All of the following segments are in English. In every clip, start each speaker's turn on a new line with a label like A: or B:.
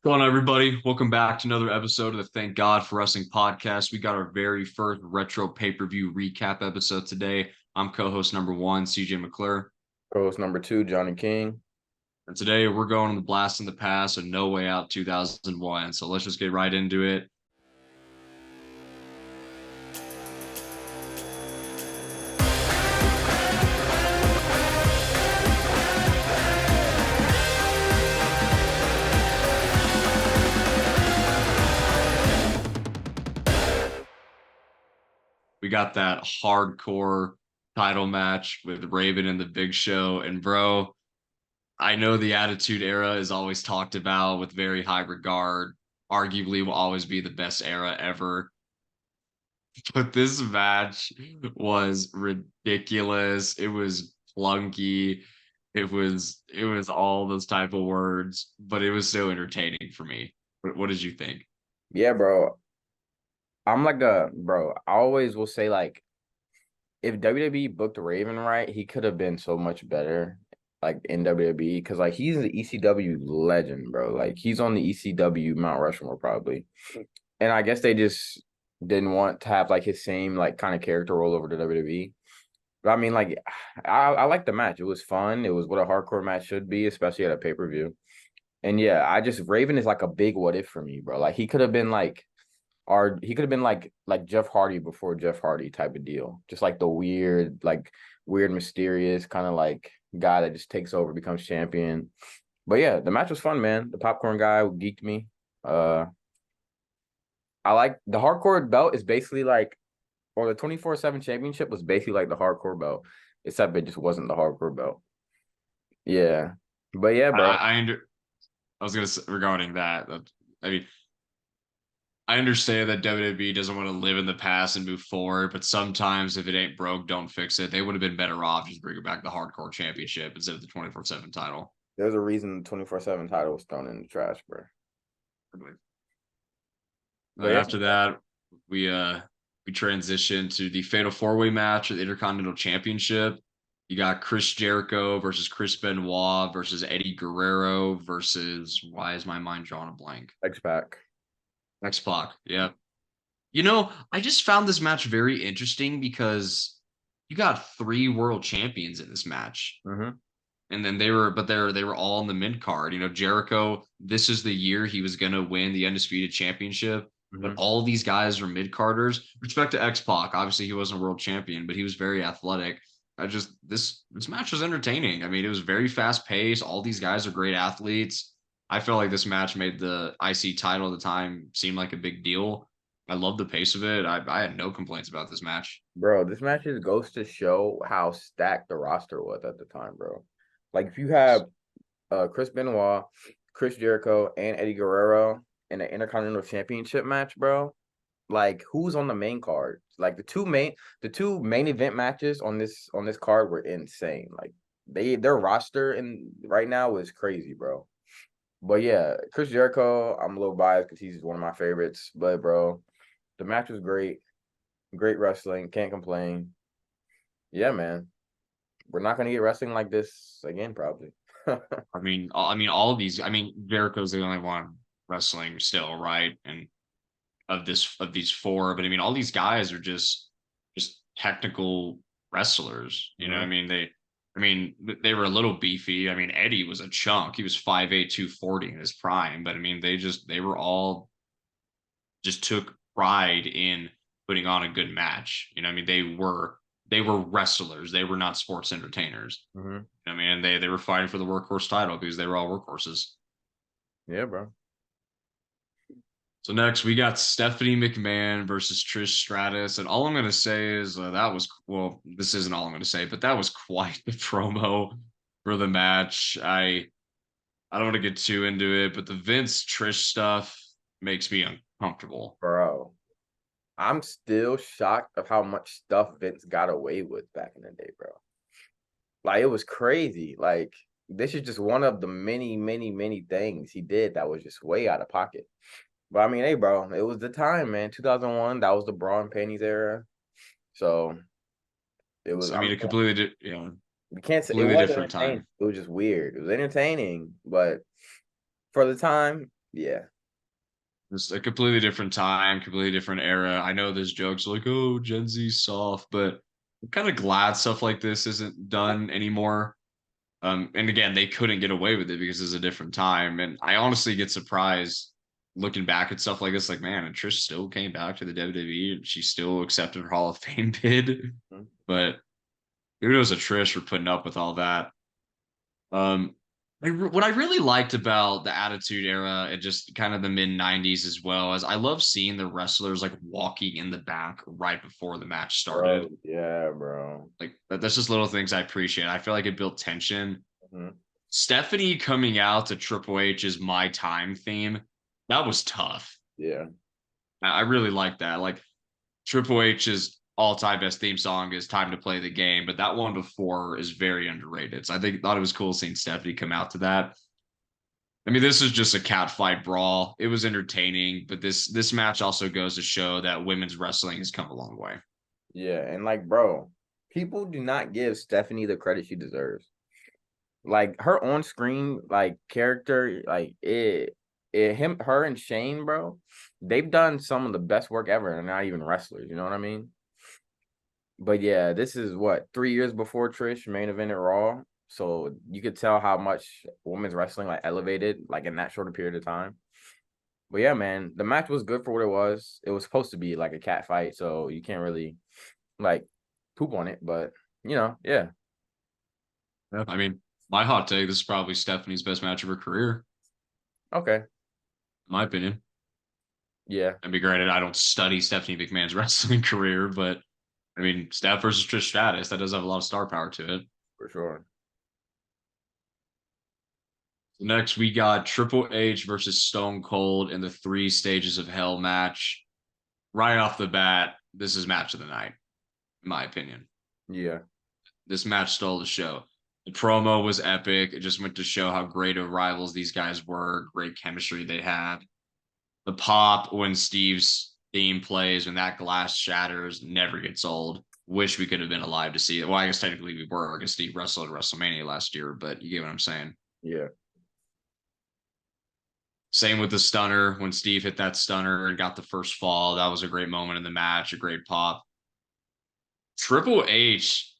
A: Going on, everybody? Welcome back to another episode of the Thank God for Wrestling podcast. We got our very first retro pay-per-view recap episode today. I'm co-host number one, CJ McClure.
B: Co-host number two, Johnny King.
A: And today we're going on the Blast in the Past and No Way Out 2001. So let's just get right into it. We got that hardcore title match with Raven and the Big Show. And bro, I know the Attitude Era is always talked about with very high regard. Arguably will always be the best era ever. But this match was ridiculous. It was clunky. It was all those type of words, but it was so entertaining for me. What did you think?
B: Yeah, bro. I always will say like if WWE booked Raven right, he could have been so much better like in WWE because like he's an ECW legend, bro. Like he's on the ECW Mount Rushmore probably. And I guess they just didn't want to have like his same like kind of character roll over to WWE. But I mean, like I like the match. It was fun. It was what a hardcore match should be, especially at a pay-per-view. And yeah, I just Raven is like a big what if for me, bro. Like he could have been like Jeff Hardy before Jeff Hardy type of deal. Just like the weird, mysterious kind of like guy that just takes over, becomes champion. But yeah, the match was fun, man. The popcorn guy geeked me. I like the hardcore belt is basically like, or the 24/7 championship was basically like the hardcore belt, except it just wasn't the hardcore belt. Yeah. But yeah, bro.
A: I was gonna say regarding that. I mean, I understand that WWE doesn't want to live in the past and move forward, but sometimes if it ain't broke, don't fix it. They would have been better off just bringing back the Hardcore Championship instead of the 24/7 title.
B: There's a reason the 24/7 title was thrown in the trash, bro. But yeah,
A: After that, we transitioned to the Fatal Four Way match of the Intercontinental Championship. You got Chris Jericho versus Chris Benoit versus Eddie Guerrero versus why is my mind drawing a blank?
B: X-Pac.
A: X-Pac. Yeah. I just found this match very interesting because you got three world champions in this match.
B: Mm-hmm.
A: And then they were all in the mid card. Jericho, this is the year he was gonna win the undisputed championship. But
B: Mm-hmm.
A: all these guys are mid carders. Respect to X-Pac, obviously he wasn't a world champion, but he was very athletic. This match was entertaining. I mean, it was very fast paced. All these guys are great athletes. I felt like this match made the IC title at the time seem like a big deal. I love the pace of it. I had no complaints about this match.
B: Bro, this match just goes to show how stacked the roster was at the time, bro. Like if you have Chris Benoit, Chris Jericho, and Eddie Guerrero in an Intercontinental Championship match, bro. Like who's on the main card? Like the two main event matches on this card were insane. Like their roster in right now is crazy, bro. But yeah, Chris Jericho, I'm a little biased because he's one of my favorites. But bro, the match was great. Great wrestling. Can't complain. Yeah, man. We're not gonna get wrestling like this again, probably.
A: All of these. Jericho's the only one wrestling still, right? And of these four, but all these guys are just technical wrestlers.
B: Mhm.
A: They were a little beefy. Eddie was a chunk. He was 5'8", 240 in his prime, but they were all just took pride in putting on a good match. They were wrestlers. They were not sports entertainers.
B: Mhm.
A: And they were fighting for the workhorse title because they were all workhorses.
B: Yeah, bro.
A: So next we got Stephanie McMahon versus Trish Stratus, and all I'm going to say is this isn't all I'm going to say, but that was quite the promo for the match. I don't want to get too into it, but the Vince Trish stuff makes me uncomfortable.
B: Bro. I'm still shocked of how much stuff Vince got away with back in the day, bro. Like it was crazy. Like this is just one of the many, many, many things he did that was just way out of pocket. But I mean, hey, bro, it was the time, man. 2001, that was the bra and panties era. So it was.
A: So,
B: I mean,
A: a completely,
B: we can't say it
A: completely
B: was
A: different
B: entertaining.
A: time.
B: It was just weird. It was entertaining, but for the time, Yeah.
A: It's a completely different time, completely different era. I know there's jokes like, "Oh, Gen Z soft," but I'm kind of glad stuff like this isn't done anymore. And again, they couldn't get away with it because it's a different time. And I honestly get surprised looking back at stuff like this, like, man, and Trish still came back to the WWE and she still accepted her Hall of Fame bid.
B: Mhm.
A: But kudos to Trish for putting up with all that. Um, what I really liked about the Attitude Era and just kind of the mid '90s as well is I love seeing the wrestlers like walking in the back right before the match
B: Bro,
A: started.
B: yeah, bro.
A: Like that's just little things I appreciate. I feel like it built tension.
B: Mhm.
A: Stephanie coming out to Triple H's "My Time" theme, that was tough.
B: Yeah.
A: I really like that. Like Triple H's all-time best theme song is "Time to Play the Game," but that one before is very underrated. So I thought it was cool seeing Stephanie come out to that. I mean, this is just a cat fight brawl. It was entertaining, but this match also goes to show that women's wrestling has come a long way.
B: Yeah. And like, bro, people do not give Stephanie the credit she deserves. Like her on screen, like character, like her and Shane, bro, they've done some of the best work ever, and not even wrestlers. You know what I mean? But yeah, this is what 3 years before Trish main event at Raw, so you could tell how much women's wrestling like elevated like in that shorter period of time. But yeah, man, the match was good for what it was. It was supposed to be like a cat fight, so you can't really like poop on it. But yeah,
A: Yeah. I mean, my hot take: this is probably Stephanie's best match of her career,
B: okay,
A: in my opinion.
B: yeah,
A: I mean, granted, I don't study Stephanie McMahon's wrestling career, but I mean, Steph versus Trish Stratus, that does have a lot of star power to it.
B: for sure.
A: Next, we got Triple H versus Stone Cold in the Three Stages of Hell match. Right off the bat, this is match of the night, in my opinion.
B: Yeah,
A: This match stole the show. The promo was epic. It just went to show how great of rivals these guys were, great chemistry they had. The pop when Steve's theme plays, when that glass shatters, never gets old. Wish we could have been alive to see it. Well, I guess technically we were because Steve wrestled at WrestleMania last year, but you get what I'm saying.
B: yeah,
A: Same with the stunner when Steve hit that stunner and got the first fall. That was a great moment in the match, a great pop. Triple H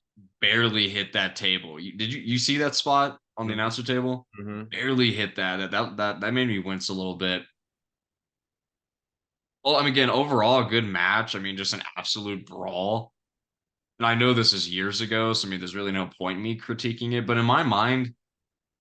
A: barely hit that table. Did you see that spot on the
B: mm-hmm.
A: announcer table?
B: Mm-hmm.
A: Barely hit that. That made me wince a little bit. Well, I mean, again, overall, a good match. I mean, just an absolute brawl. And I know this is years ago, so I mean, there's really no point in me critiquing it. But in my mind,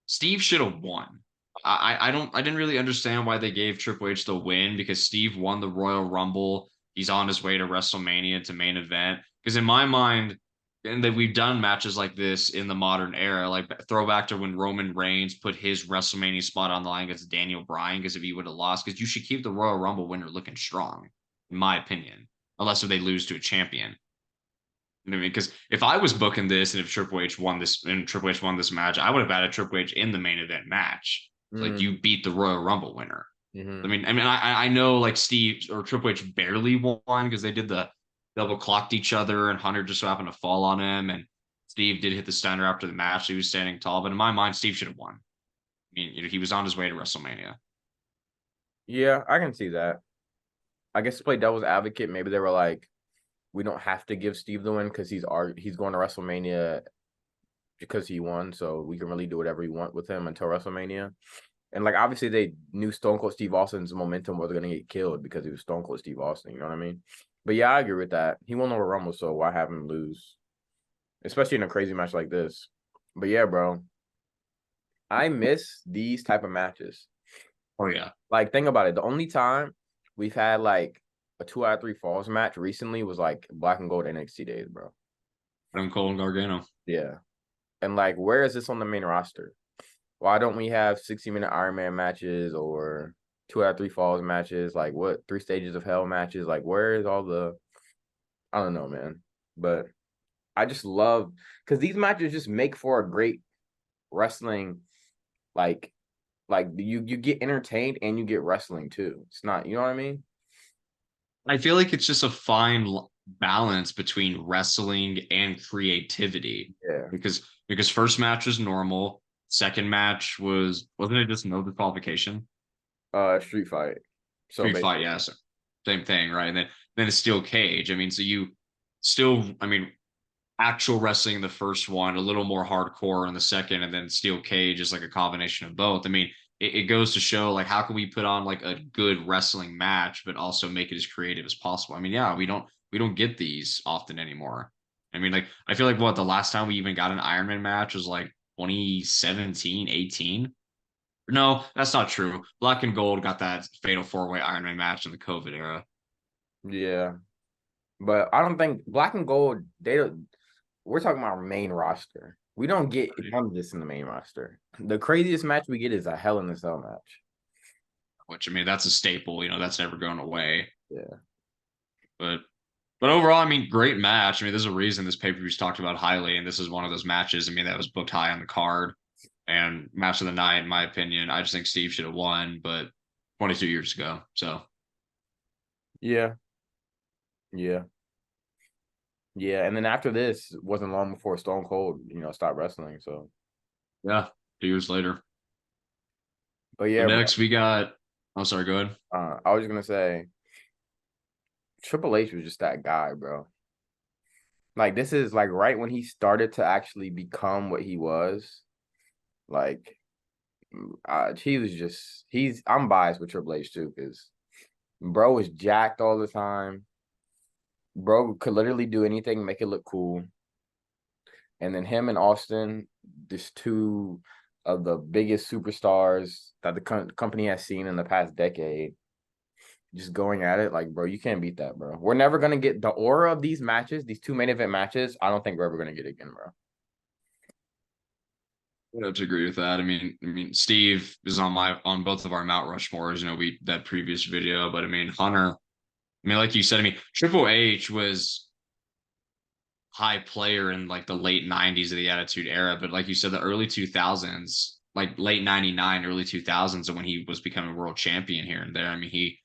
A: Steve should have won. I didn't really understand why they gave Triple H the win because Steve won the Royal Rumble. He's on his way to WrestleMania to main event. Because in my mind, and that we've done matches like this in the modern era, like throwback to when Roman Reigns put his WrestleMania spot on the line against Daniel Bryan, because if he would have lost, because you should keep the Royal Rumble winner looking strong, in my opinion, unless if they lose to a champion. You know what I mean? Because if I was booking this and if Triple H won this and Triple H won this match, I would have added Triple H in the main event match. It's like you beat the Royal Rumble winner.
B: Mm-hmm.
A: I know like Steve or Triple H barely won because they did the double clocked each other and Hunter just so happened to fall on him and Steve did hit the stunner after the match. So he was standing tall, but in my mind, Steve should have won. I mean, he was on his way to WrestleMania.
B: Yeah, I can see that. I guess to play devil's advocate, maybe they were like, we don't have to give Steve the win because he's going to WrestleMania because he won, so we can really do whatever we want with him until WrestleMania. And like obviously they knew Stone Cold Steve Austin's momentum was gonna get killed because he was Stone Cold Steve Austin, you know what I mean? But yeah, I agree with that. He won over Rumble, so why have him lose? Especially in a crazy match like this. But yeah, bro, I miss these type of matches.
A: Oh yeah,
B: Like, think about it. The only time we've had like a 2 out of 3 falls match recently was like Black and Gold NXT days, bro.
A: Adam Cole and Gargano.
B: Yeah. And like, where is this on the main roster? Why don't we have 60-minute Iron Man matches or 2 out of 3 falls matches? Like, what 3 stages of hell matches? Like, where is all the? I don't know, man. But I just love because these matches just make for a great wrestling. Like, you get entertained and you get wrestling too. It's not, you know what I mean?
A: I feel like it's just a fine balance between wrestling and creativity
B: Yeah.
A: because first match was normal, second match wasn't it just no disqualification?
B: Street Fight. So
A: Street Fight,
B: basically,
A: yes, same thing, right? And then a steel cage. I mean, so you still, I mean, actual wrestling in the first one, a little more hardcore in the second, and then steel cage is like a combination of both. I mean, it goes to show like how can we put on like a good wrestling match, but also make it as creative as possible. I mean, yeah, we don't get these often anymore. I mean, like I feel like what the last time we even got an Iron Man match was like 2017, 18. No, that's not true. Black and Gold got that fatal four-way Iron Man match in the COVID era.
B: yeah. But I don't think Black and Gold. They don't. We're talking about our main roster. We don't get none of this in the main roster. The craziest match we get is a Hell in a Cell match.
A: Which I mean, that's a staple. That's never going away.
B: Yeah.
A: But overall, I mean, great match. I mean, there's a reason this pay-per-view is talked about highly, and this is one of those matches. I mean, that was booked high on the card and match of the night, in my opinion. I just think Steve should have won, but 22 years ago. So
B: Yeah. Yeah. Yeah. And then after this, it wasn't long before Stone Cold, stopped wrestling. So,
A: yeah, 2 years later.
B: but
A: So
B: yeah, bro.
A: next we got. Oh, sorry. Go ahead.
B: I was just gonna say Triple H was just that guy, bro. Like this is like right when he started to actually become what he was. Like he was just I'm biased with Triple H too, because bro was jacked all the time. Bro could literally do anything, make it look cool. And then him and Austin, just two of the biggest superstars that the company has seen in the past decade, just going at it. Like, bro, you can't beat that, bro. We're never gonna get the aura of these matches, these two main event matches. I don't think we're ever gonna get again, bro.
A: I have to agree with that. I mean, Steve is on both of our Mount Rushmores. We that previous video, but I mean, Hunter. I mean, like you said, I mean, Triple H was high player in like the late 90s of the Attitude Era, but like you said, the early 2000s, like late 99, early 2000s, and when he was becoming world champion here and there. I mean,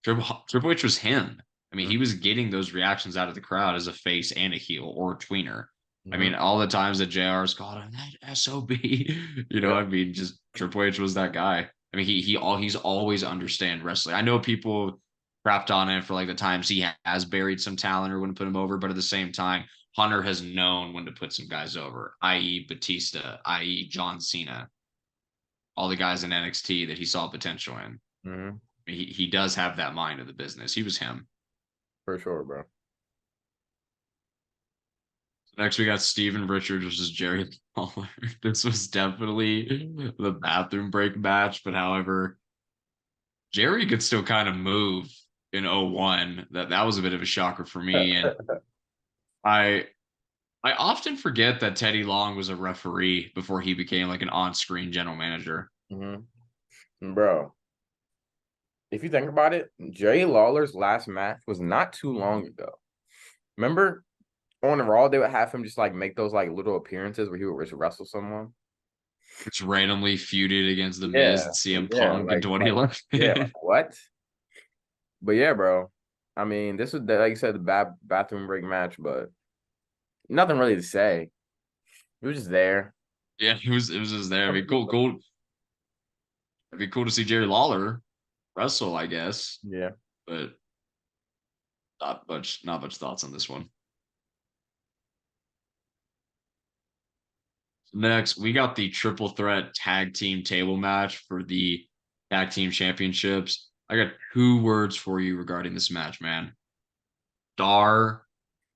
A: Triple H was him. I mean, he was getting those reactions out of the crowd as a face and a heel or a tweener. I
B: Mm-hmm.
A: mean, all the times that JR's called him that SOB,
B: Yep.
A: I mean, just Triple H was that guy. I mean, he's always understand wrestling. I know people crapped on him for like the times he has buried some talent or wouldn't put him over, but at the same time, Hunter has known when to put some guys over, i.e., Batista, i.e., John Cena, all the guys in NXT that he saw potential in.
B: Mm-hmm.
A: He does have that mind of the business. He was him.
B: For sure, bro.
A: Next, we got Steven Richards versus Jerry Lawler. This was definitely the bathroom break match, but however, Jerry could still kind of move in 01. That was a bit of a shocker for me. And I I often forget that Teddy Long was a referee before he became like an on-screen general manager.
B: Bro, if you think about it, Jerry Lawler's last match was not too long ago. Remember on the Raw, they would have him just like make those like little appearances where he would just wrestle someone.
A: It's randomly feuded against The Miz
B: Yeah,
A: and CM
B: yeah,
A: Punk in
B: yeah,
A: 2011.
B: what? But yeah, bro. I mean, this was like you said, the bathroom break match, but nothing really to say. It was just there.
A: Yeah, it was just there. Cool. It'd be cool to see Jerry Lawler wrestle, I guess,
B: Yeah,
A: but not much thoughts on this one. Next, we got the triple threat tag team table match for the tag team championships. I got 2 words for you regarding this match, man. Star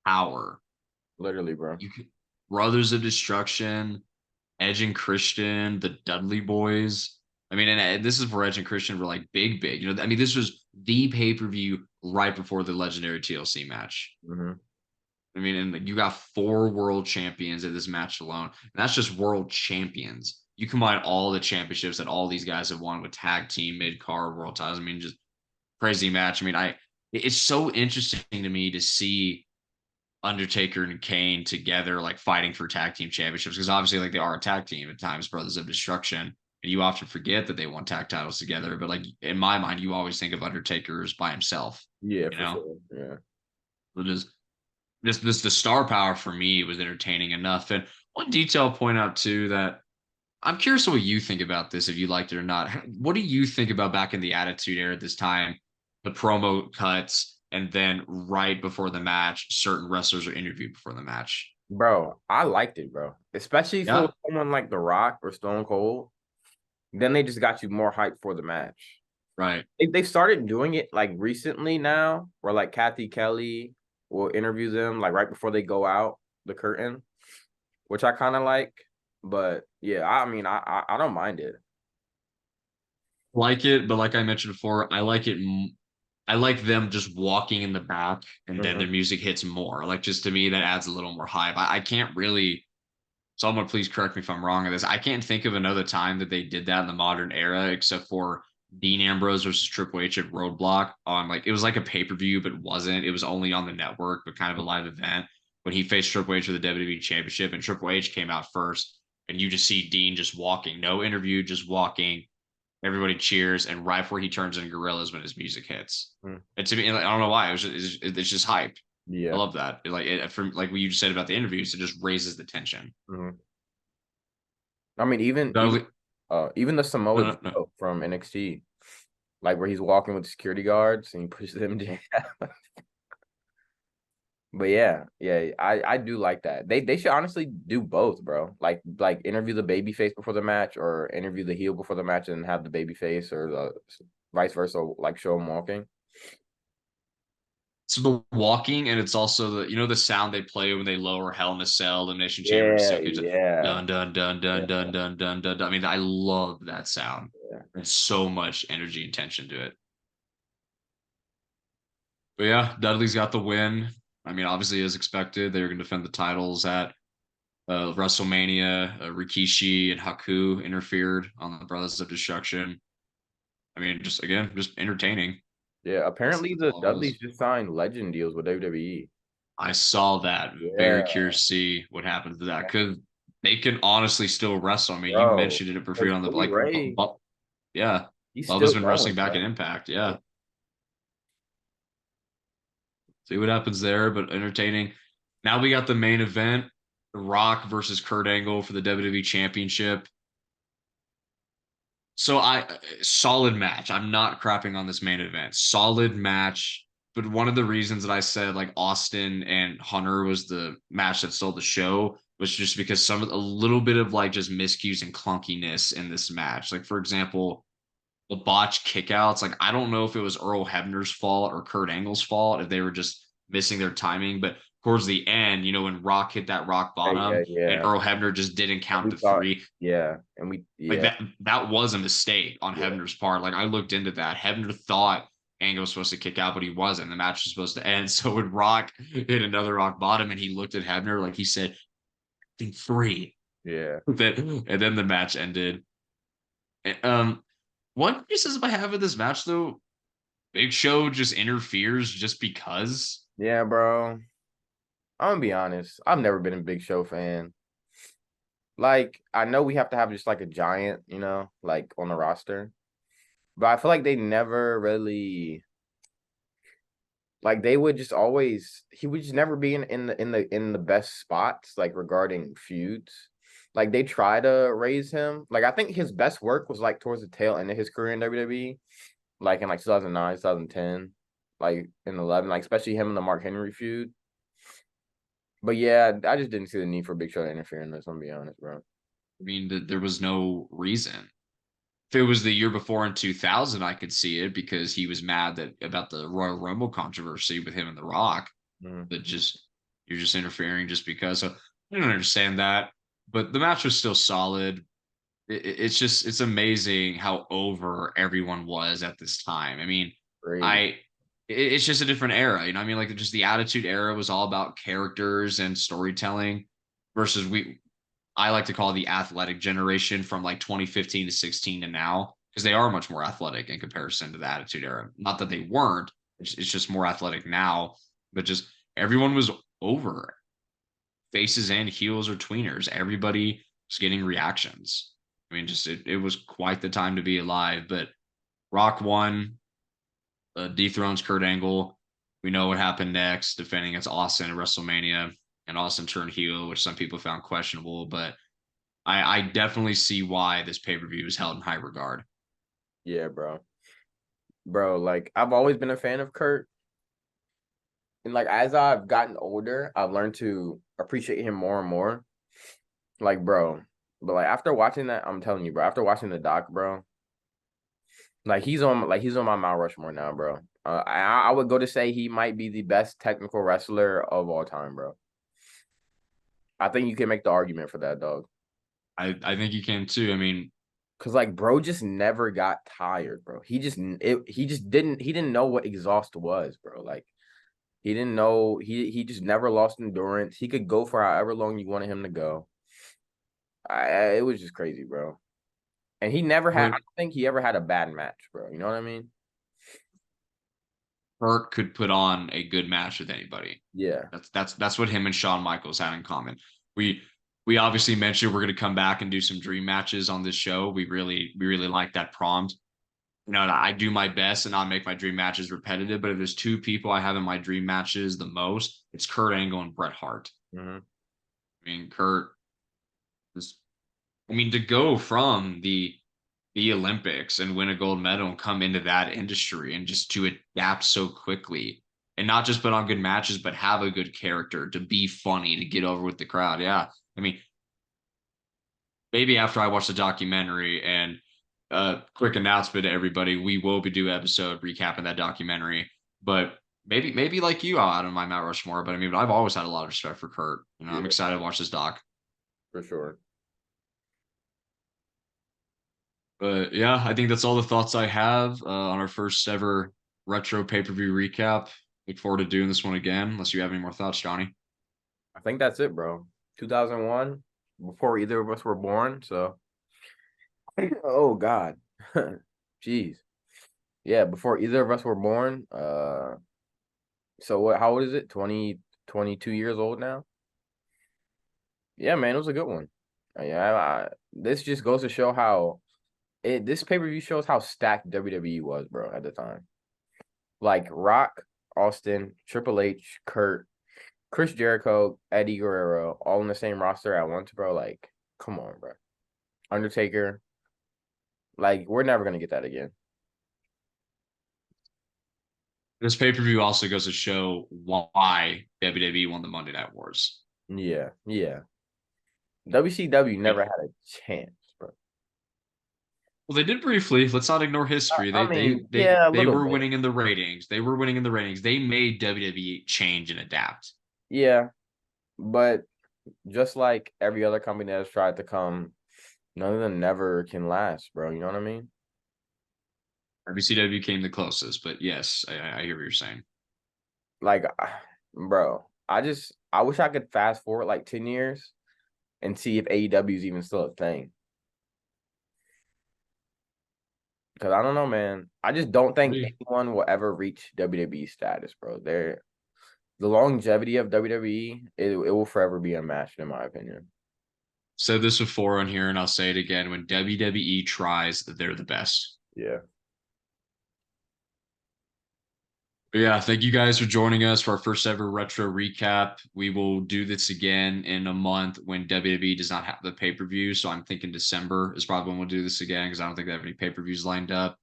A: power.
B: literally, bro.
A: You could, Brothers of Destruction, Edge and Christian, the Dudley Boys. I mean, and this is where Edge and Christian were like big. I mean, this was the pay per view right before the legendary TLC match.
B: Mm-hmm.
A: I mean, and you got 4 world champions in this match alone. And that's just world champions. You combine all the championships that all these guys have won with tag team, mid card, world titles. I mean, just crazy match. I mean, it's so interesting to me to see Undertaker and Kane together, like fighting for tag team championships, because obviously, like they are a tag team at times, Brothers of Destruction. And you often forget that they won tag titles together. But like in my mind, you always think of Undertaker as by himself,
B: Yeah,
A: you
B: for
A: know?
B: sure. Yeah.
A: So just the star power for me was entertaining enough. And one detail I'll point out too that I'm curious what you think about this, if you liked it or not. What do you think about back in the Attitude Era at this time, the promo cuts, and then right before the match, certain wrestlers are interviewed before the match?
B: Bro, I liked it, bro. Especially if it was
A: Yeah,
B: someone like The Rock or Stone Cold. Then they just got you more hype for the match.
A: right.
B: They started doing it like recently now, where like Kathy Kelly will interview them like right before they go out the curtain, which I kind of like. But yeah, I mean, I don't mind it.
A: Like it, but like I mentioned before, I like it. I like them just walking in the back, and then
B: Hmm.
A: their music hits more. Like just to me, that adds a little more hype. I can't really. Someone please correct me if I'm wrong on this. I can't think of another time that they did that in the modern era, except for Dean Ambrose versus Triple H at Roadblock on like it was like a pay per view, but it wasn't. It was only on the network, but kind of a live event when he faced Triple H for the WWE Championship, and Triple H came out first, and you just see Dean just walking, no interview, just walking. Everybody cheers, and right before he turns into Gorillas when his music hits. And to me, like, I don't know why it's just hype. I
B: Yeah.
A: love that. From like what you just said about the interviews, it just raises the tension.
B: Hmm. I mean,
A: Dudley,
B: even the
A: no,
B: Samoa
A: no, no.
B: Joe from NXT, like where he's walking with the security guards and he pushes them down. But yeah, yeah, I do like that. They should honestly do both, bro. Like interview the baby face before the match, or interview the heel before the match, and have the baby face, or the vice versa. Like show them walking.
A: So the walking, and it's also the sound they play when they lower Hell in a Cell Elimination Chamber to
B: Yeah,
A: steel cage.
B: yeah,
A: Dun dun dun dun
B: yeah,
A: dun dun dun dun. I mean, I love that sound.
B: yeah.
A: There's so much energy and tension to it. But yeah, Dudley's got the win. I mean, obviously, as expected, they're going to defend the titles at WrestleMania. Rikishi and Haku interfered on the Brothers of Destruction. I mean, just again, just entertaining.
B: Yeah,
A: That's,
B: apparently
A: that's
B: the
A: all it
B: Dudleys
A: was.
B: just signed legend deals with WWE.
A: I saw that.
B: Yeah,
A: Very curious to see what happens to that because they can honestly still wrestle. I mean, you
B: bro.
A: mentioned it for
B: Because
A: on the
B: Bully
A: like,
B: Ray,
A: yeah,
B: he's
A: Bubba's
B: still
A: been
B: going,
A: wrestling back in
B: bro.
A: Impact.
B: Yeah.
A: Yeah, see what happens there, but entertaining. Now we got the main event: The Rock versus Kurt Angle for the WWE Championship. So solid match. I'm not crapping on this main event. Solid match. But one of the reasons that I said like Austin and Hunter was the match that stole the show was just because a little bit of like just miscues and clunkiness in this match. Like for example, the botch kickouts. Like I don't know if it was Earl Hebner's fault or Kurt Angle's fault if they were just missing their timing, but towards the end, when Rock hit that rock
B: Yeah,
A: bottom and
B: yeah.
A: Earl Hebner just didn't
B: And
A: count
B: we
A: to
B: thought,
A: three,
B: yeah,
A: like
B: yeah,
A: that was a mistake on
B: yeah,
A: Hebner's part. Like I looked into that. Hebner thought Angle was supposed to kick out, but he wasn't. The match was supposed to end. So when Rock hit another rock bottom and he looked at Hebner, like he said, I think three.
B: yeah,
A: And then the match ended. Um, one criticism I have of this match though, Big Show just interferes just because.
B: yeah, bro. I'm gonna be honest. I've never been a Big Show fan. Like, I know we have to have just like a giant, like on the roster, but I feel like they never really like they would just always he would just never be in the best spots like regarding feuds. Like they try to raise him. Like I think his best work was like towards the tail end of his career in WWE, like in like 2009, 2010, like in 11, like especially him in the Mark Henry feud. But yeah, I just didn't see the need for Big Show to interfere in this. I'm gonna be honest, bro.
A: I mean, there was no reason. If it was the year before in 2000, I could see it because he was mad that about the Royal Rumble controversy with him and The Rock.
B: Mhm.
A: That just you're just interfering just because. So I don't understand that, but the match was still solid. It's amazing how over everyone was at this time. I mean,
B: Great.
A: I it's just a different era. I mean, like just the Attitude Era was all about characters and storytelling versus I like to call it the athletic generation from like 2015 to 16 to now because they are much more athletic in comparison to the Attitude Era. Not that they weren't, it's just more athletic now, but just everyone was over faces and heels or tweeners. Everybody was getting reactions. I mean, just it was quite the time to be alive. But Rock won, dethrones Kurt Angle. We know what happened next, defending against Austin at WrestleMania, and Austin turned heel, which some people found questionable, but I definitely see why this pay-per-view is held in high regard.
B: Yeah, bro. Bro, like I've always been a fan of Kurt. And like as I've gotten older, I've learned to appreciate him more and more. Like, bro. But like after watching that, I'm telling you, bro, after watching the doc, bro, he's on my Mount Rushmore now, bro. I would go to say he might be the best technical wrestler of all time, bro. I think you can make the argument for that, dog.
A: I think you can too. I mean,
B: Cause like bro just never got tired, bro. He didn't know what exhaust was, bro. Like he didn't know he just never lost endurance. He could go for however long you wanted him to go. It was just crazy, bro. And he never had. I
A: Kurt,
B: don't think he ever had a bad match, bro. You know what I mean?
A: Kurt could put on a good match with anybody.
B: Yeah.
A: That's what him and Shawn Michaels had in common. We we obviously mentioned we're going to come back and do some dream matches on this show. We really like that prompt. You know, I do my best and not make my dream matches repetitive. But if there's two people I have in my dream matches the most, it's Kurt Angle and Bret Hart.
B: Mm-hmm.
A: I mean, Kurt is. I mean, to go from the Olympics and win a gold medal and come into that industry and just to adapt so quickly and not just put on good matches, but have a good character, to be funny, to get over with the crowd. Yeah. I mean, maybe after I watch the documentary and quick announcement to everybody, we will be do episode recapping that documentary. But maybe like you out on my Mount Rushmore. But I mean, I've always had a lot of respect for Kurt. You know, I'm
B: Yeah,
A: excited to watch this doc.
B: for sure.
A: But yeah, I think that's all the thoughts I have on our first ever retro pay per view recap. Look forward to doing this one again, unless you have any more thoughts, Johnny.
B: I think that's it, bro. 2001, before either of us were born. So, oh God, jeez, yeah, before either of us were born. So what? How old is it? 20, 22 years old now. Yeah, man, it was a good one. Yeah, this just goes to show how this pay per view shows how stacked WWE was, bro, at the time. Like Rock, Austin, Triple H, Kurt, Chris Jericho, Eddie Guerrero, all in the same roster at once, bro. Like, come on, bro. Undertaker, like, we're never gonna get that again.
A: This pay per view also goes to show why WWE won the Monday Night Wars.
B: Yeah, yeah. WCW never had a chance, bro.
A: Well, they did briefly. Let's not ignore history.
B: I
A: They they
B: mean,
A: they
B: yeah, a
A: they
B: little
A: were
B: bit.
A: winning in the ratings. They were winning in the ratings. They made WWE change and adapt.
B: Yeah, but just like every other company that has tried to come, none of them never can last, bro. You know what I mean?
A: WCW came the closest, but yes, I hear what you're saying.
B: Like, bro, I wish I could fast forward like 10 years and see if AEW is even still a thing. Because I don't know, man. I just don't think
A: Agree.
B: anyone will ever reach WWE status, bro. The longevity of WWE, it will forever be unmatched, in my opinion.
A: Said this before on here, and I'll say it again. When WWE tries, they're the best.
B: Yeah.
A: But yeah, thank you guys for joining us for our first ever retro recap. We will do this again in a month when WWE does not have the pay per view. So I'm thinking December is probably when we'll do this again because I don't think they have any pay per views lined up.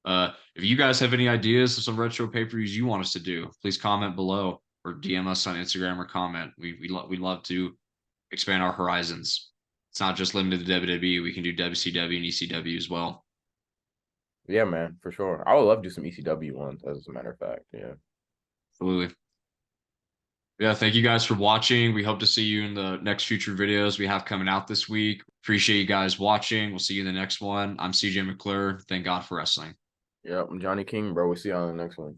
A: If you guys have any ideas of some retro pay per views you want us to do, please comment below or DM us on Instagram or comment. We love to expand our horizons. It's not just limited to WWE. We can do WCW and ECW as well.
B: Yeah, man, for sure. I would love to do some ECW ones, as a matter of fact. Yeah.
A: Absolutely. Yeah, thank you guys for watching. We hope to see you in the next future videos we have coming out this week. Appreciate you guys watching. We'll see you in the next one. I'm CJ McClure. Thank God for wrestling.
B: Yep. I'm Johnny King, bro. We'll see you on the next one.